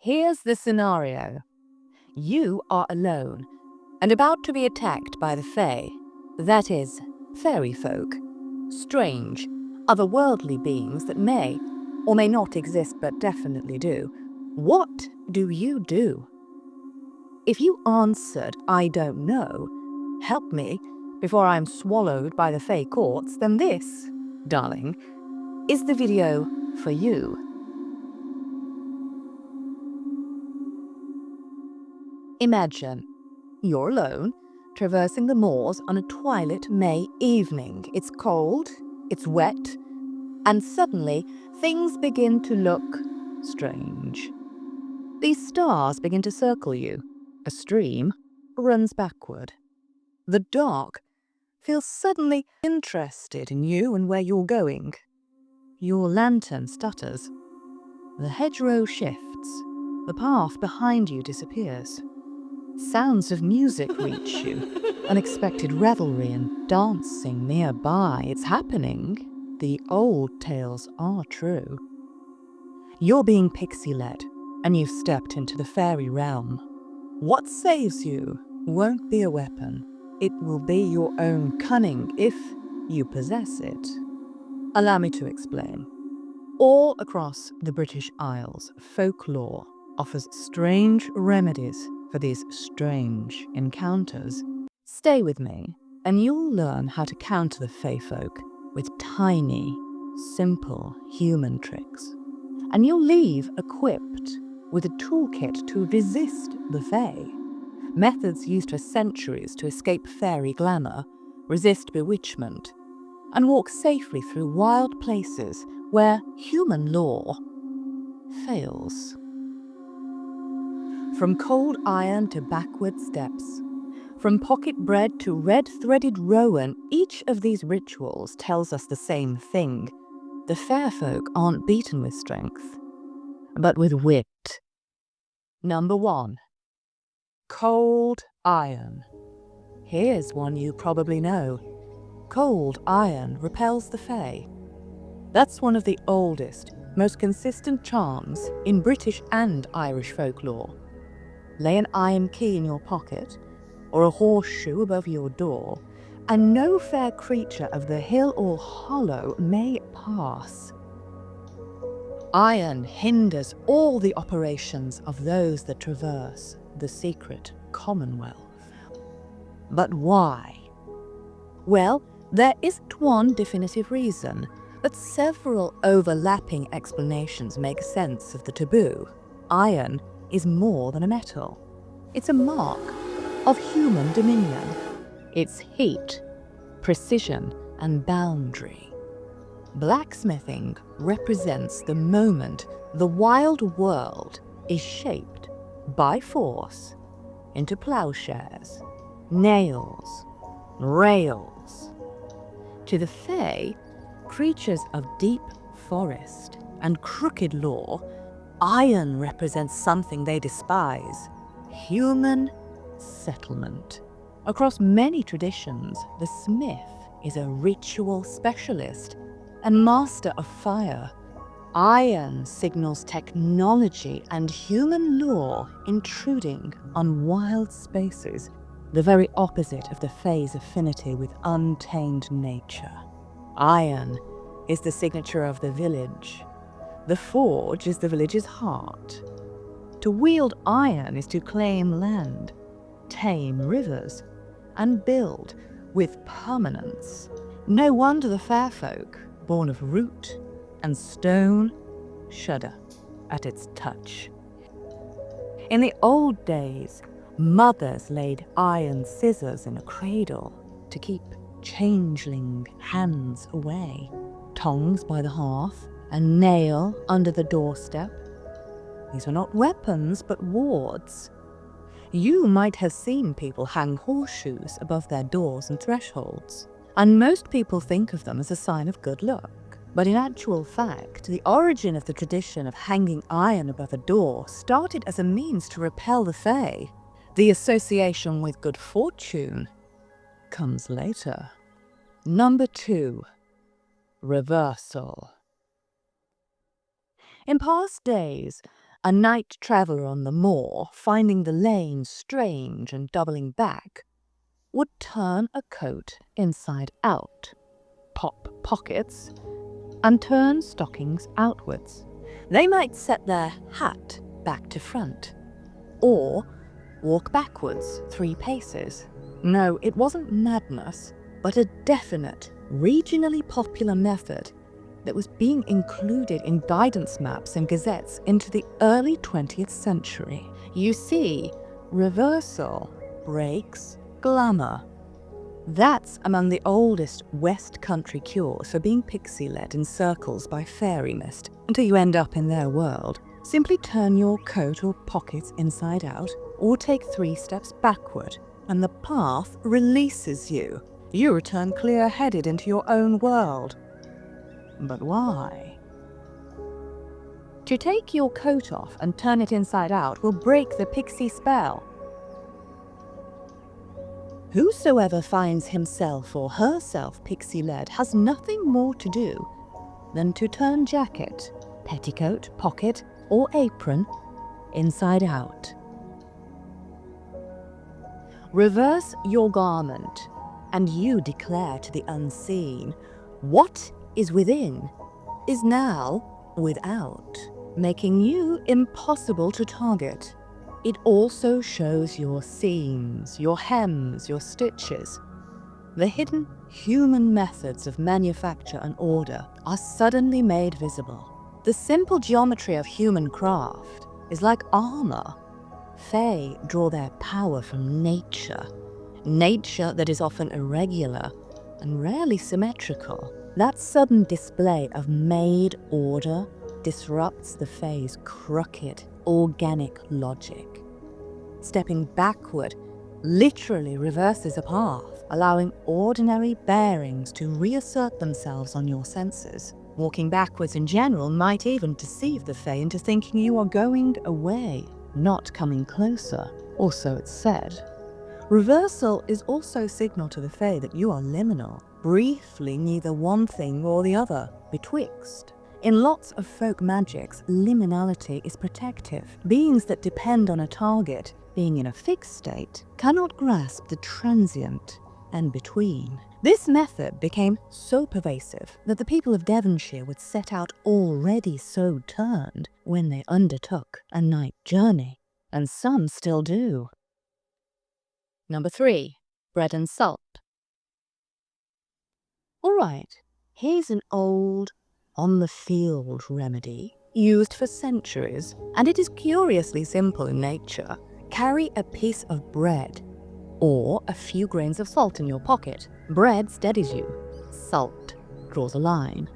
Here's the scenario. You are alone and about to be attacked by the Fae, that is, fairy folk, strange, otherworldly beings that may or may not exist but definitely do. What do you do? If you answered, "I don't know, help me before I'm swallowed by the Fae courts," then this, darling, is the video for you. Imagine you're alone, traversing the moors on a twilight May evening. It's cold, it's wet, and suddenly things begin to look strange. These stars begin to circle you. A stream runs backward. The dark feels suddenly interested in you and where you're going. Your lantern stutters. The hedgerow shifts. The path behind you disappears. Sounds of music reach you, unexpected revelry and dancing nearby. It's happening. The old tales are true. You're being pixie-led, and you've stepped into the fairy realm. What saves you won't be a weapon. It will be your own cunning if you possess it. Allow me to explain. All across the British Isles, folklore offers strange remedies for these strange encounters. Stay with me, and you'll learn how to counter the Fae folk with tiny, simple human tricks. And you'll leave equipped with a toolkit to resist the Fae. Methods used for centuries to escape fairy glamour, resist bewitchment, and walk safely through wild places where human law fails. From cold iron to backward steps, from pocket bread to red-threaded Rowan, each of these rituals tells us the same thing. The fair folk aren't beaten with strength, but with wit. Number 1. Cold iron. Here's one you probably know. Cold iron repels the Fae. That's one of the oldest, most consistent charms in British and Irish folklore. Lay an iron key in your pocket, or a horseshoe above your door, and no fair creature of the hill or hollow may pass. Iron hinders all the operations of those that traverse the secret commonwealth. But why? Well, there isn't one definitive reason, but several overlapping explanations make sense of the taboo. Iron is more than a metal. It's a mark of human dominion. It's heat, precision, and boundary. Blacksmithing represents the moment the wild world is shaped by force into plowshares, nails, rails. To the Fae, creatures of deep forest and crooked law, iron represents something they despise: human settlement. Across many traditions, the smith is a ritual specialist and master of fire. Iron signals technology and human law intruding on wild spaces, the very opposite of the Fae's affinity with untamed nature. Iron is the signature of the village. The forge is the village's heart. To wield iron is to claim land, tame rivers, and build with permanence. No wonder the fair folk, born of root and stone, shudder at its touch. In the old days, mothers laid iron scissors in a cradle to keep changeling hands away. Tongs by the hearth, a nail under the doorstep. These were not weapons, but wards. You might have seen people hang horseshoes above their doors and thresholds, and most people think of them as a sign of good luck. But in actual fact, the origin of the tradition of hanging iron above a door started as a means to repel the Fae. The association with good fortune comes later. Number 2. Reversal. In past days, A night traveller on the moor, finding the lane strange and doubling back, would turn a coat inside out, pop pockets, and turn stockings outwards. They might set their hat back to front, or walk backwards 3 paces. No, it wasn't madness, but a definite, regionally popular method that was being included in guidance maps and gazettes into the early 20th century. You see, reversal breaks glamour. That's among the oldest West Country cures for being pixie-led in circles by fairy mist until you end up in their world. Simply turn your coat or pockets inside out, or take 3 steps backward, and the path releases you. You return clear-headed into your own world. But why? To take your coat off and turn it inside out will break the pixie spell. Whosoever finds himself or herself pixie-led has nothing more to do than to turn jacket, petticoat, pocket, or apron inside out. Reverse your garment, and you declare to the unseen, what is within is now without, making you impossible to target. It also shows your seams, your hems, your stitches. The hidden human methods of manufacture and order are suddenly made visible. The simple geometry of human craft is like armor. Fae draw their power from nature that is often irregular and rarely symmetrical. That sudden display of made order disrupts the Fae's crooked, organic logic. Stepping backward literally reverses a path, allowing ordinary bearings to reassert themselves on your senses. Walking backwards in general might even deceive the Fae into thinking you are going away, not coming closer, or so it's said. Reversal is also signal to the Fae that you are liminal, briefly neither one thing or the other, betwixt. In lots of folk magics, liminality is protective. Beings that depend on a target, being in a fixed state, cannot grasp the transient and between. This method became so pervasive that the people of Devonshire would set out already so turned when they undertook a night journey, and some still do. Number 3. Bread and salt. Alright, here's an old, on-the-field remedy used for centuries, and it is curiously simple in nature. Carry a piece of bread or a few grains of salt in your pocket. Bread steadies you. Salt draws a line.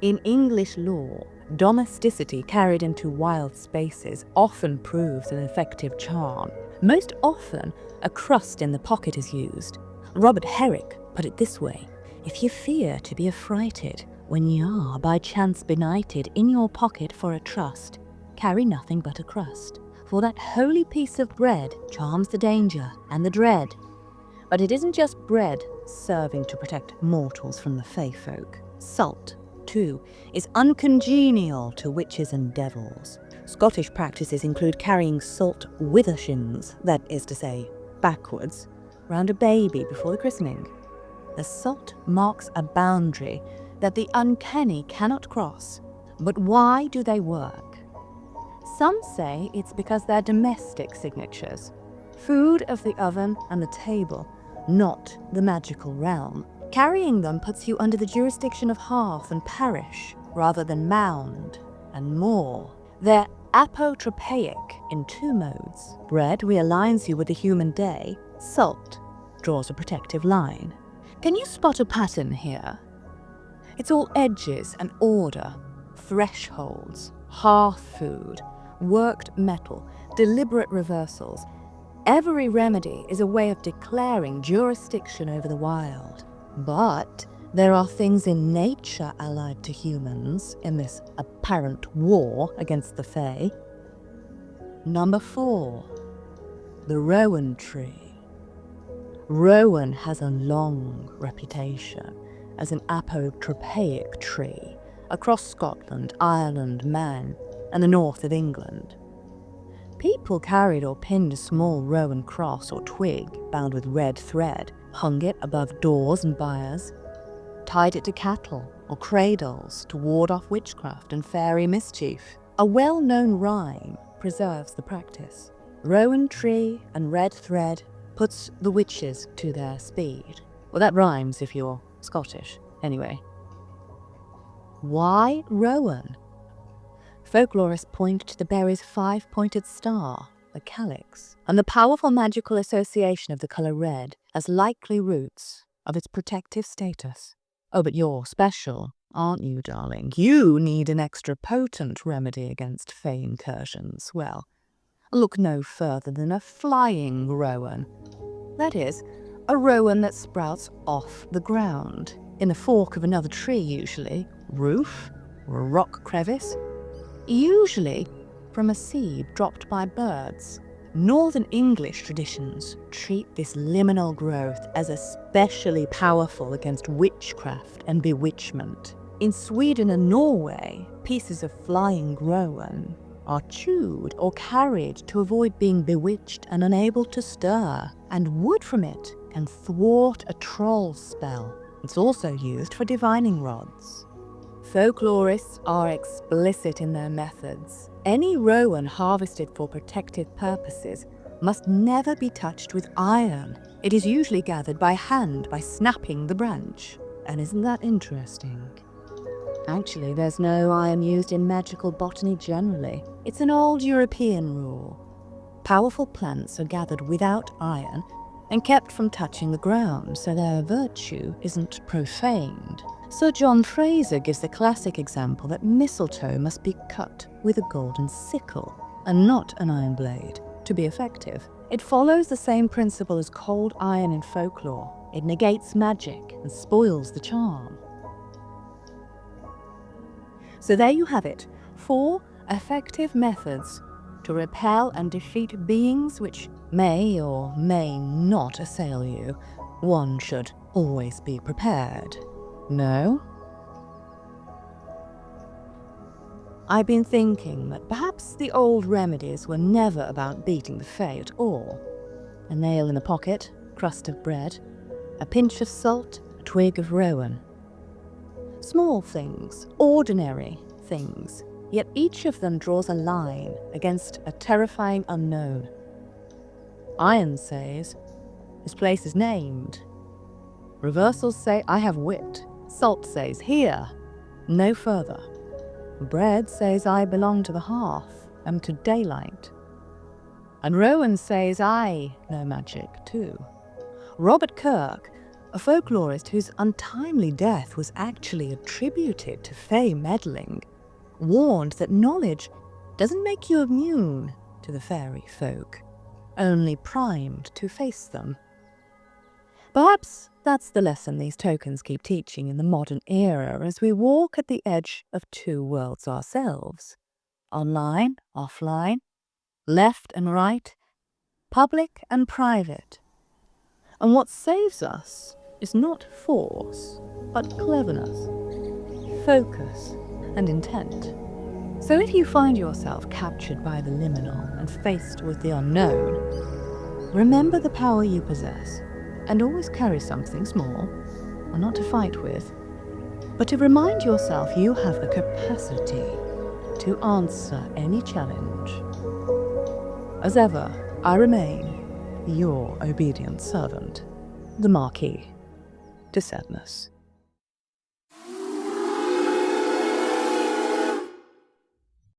In English law, domesticity carried into wild spaces often proves an effective charm. Most often, a crust in the pocket is used. Robert Herrick put it this way: if you fear to be affrighted when ye are by chance benighted in your pocket for a trust, carry nothing but a crust. For that holy piece of bread charms the danger and the dread. But it isn't just bread serving to protect mortals from the Fae folk. Salt, too, is uncongenial to witches and devils. Scottish practices include carrying salt withershins, that is to say, backwards, round a baby before the christening. The salt marks a boundary that the uncanny cannot cross. But why do they work? Some say it's because they're domestic signatures, food of the oven and the table, not the magical realm. Carrying them puts you under the jurisdiction of hearth and parish, rather than mound and moor. They're apotropaic in 2 modes. Bread realigns you with the human day. Salt draws a protective line. Can you spot a pattern here? It's all edges and order, thresholds, hearth food, worked metal, deliberate reversals. Every remedy is a way of declaring jurisdiction over the wild. But there are things in nature allied to humans in this apparent war against the Fae. Number 4. The Rowan tree. Rowan has a long reputation as an apotropaic tree across Scotland, Ireland, Man, and the north of England. People carried or pinned a small Rowan cross or twig bound with red thread, hung it above doors and byres, tied it to cattle or cradles to ward off witchcraft and fairy mischief. A well-known rhyme preserves the practice. Rowan tree and red thread puts the witches to their speed. Well, that rhymes if you're Scottish, anyway. Why Rowan? Folklorists point to the berry's five-pointed star, the calyx, and the powerful magical association of the colour red as likely roots of its protective status. Oh, but you're special, aren't you, darling? You need an extra potent remedy against fey incursions. Well, look no further than a flying rowan. That is, a rowan that sprouts off the ground, in the fork of another tree usually, roof, or a rock crevice, usually from a seed dropped by birds. Northern English traditions treat this liminal growth as especially powerful against witchcraft and bewitchment. In Sweden and Norway, pieces of flying rowan are chewed or carried to avoid being bewitched and unable to stir, and wood from it can thwart a troll spell. It's also used for divining rods. Folklorists are explicit in their methods. Any rowan harvested for protective purposes must never be touched with iron. It is usually gathered by hand by snapping the branch. And isn't that interesting? Actually, there's no iron used in magical botany generally. It's an old European rule. Powerful plants are gathered without iron and kept from touching the ground, so their virtue isn't profaned. Sir John Fraser gives the classic example that mistletoe must be cut with a golden sickle and not an iron blade to be effective. It follows the same principle as cold iron in folklore. It negates magic and spoils the charm. So there you have it, 4 effective methods to repel and defeat beings which may or may not assail you. One should always be prepared. No? I've been thinking that perhaps the old remedies were never about beating the fae at all. A nail in the pocket, crust of bread, a pinch of salt, a twig of rowan. Small things, ordinary things, yet each of them draws a line against a terrifying unknown. Iron says, "This place is named." Reversals say, "I have wit." Salt says, "Here, no further." Bread says, "I belong to the hearth, am to daylight." And Rowan says, "I know magic too." Robert Kirk, a folklorist whose untimely death was actually attributed to fey meddling, warned that knowledge doesn't make you immune to the fairy folk, only primed to face them. Perhaps that's the lesson these tokens keep teaching in the modern era as we walk at the edge of 2 worlds ourselves. Online, offline, left and right, public and private. And what saves us is not force, but cleverness, focus, and intent. So if you find yourself captured by the liminal and faced with the unknown, remember the power you possess. And always carry something small, and not to fight with, but to remind yourself you have the capacity to answer any challenge. As ever, I remain your obedient servant, the Marquis de Sadness.